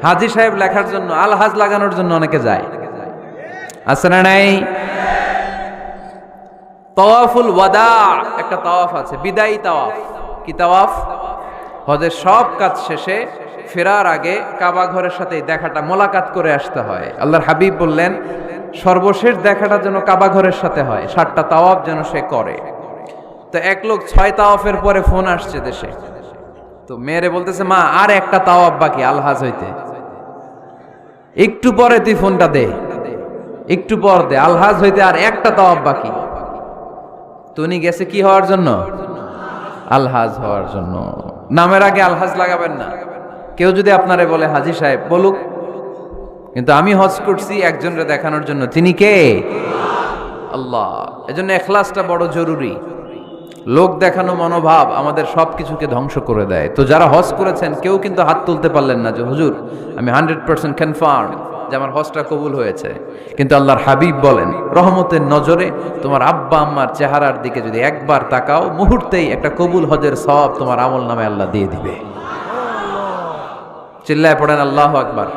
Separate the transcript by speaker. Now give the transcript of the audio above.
Speaker 1: হাজী সাহেব লেখার জন্য, আলহাজ লাগানোর জন্য অনেকে যায়, আছে না নাই? তাওয়াফুল ওয়াদা একটা তাওয়াফ আছে, বিদায়ী তাওয়াফ। কি তাওয়াফ? হজের সব কাজ শেষে ফেরার আগে কাবা ঘরের সাথে দেখাটা, মোলাকাত করে আসতে হয়। আল্লাহর হাবিব বললেন সর্বশেষ দেখাটা যেন কাবা ঘরের সাথে হয়, 7টা তাওয়াফ যেন সে করে। তো এক লোক 6 তাওয়াফের পরে ফোন আসছে দেশে, তো মেয়েরে বলতেছে মা আর একটা তাওয়াফ বাকি আলহাজ হইতে, একটু পরে তুই ফোনটা দে, একটু পর দে, আলহাজ হইতে আর একটা তাওয়াফ বাকি। তো উনি গেছে কি হওয়ার জন্য? আলহাজ হওয়ার জন্য। নামের আগে আলহাজ লাগাবেন না। কেউ যদি আপনারে বলে হাজী সাহেব, বলুক, কিন্তু আমি হজ করছি একজনরে দেখানোর জন্য। তিনি কে? আল্লাহ। এজন্য ইখলাসটা বড় জরুরি। লোক দেখানো মনোভাব আমাদের সবকিছুকে ধ্বংস করে দেয়। তো যারা হজ করেছেন কেউ কিন্তু হাত তুলতে পারলেন না যে হুজুর আমি 100% কনফার্ম যে আমার হজটা কবুল হয়েছে। কিন্তু আল্লাহর হাবিব বলেন রহমতের নজরে তোমার আব্বা আম্মার চেহারার দিকে যদি একবার তাকাও, মুহূর্তেই একটা কবুল হজের সওয়াব তোমার আমল নামে আল্লাহ দিয়ে দিবে। চিল্লায় পড়েন আল্লাহু আকবার।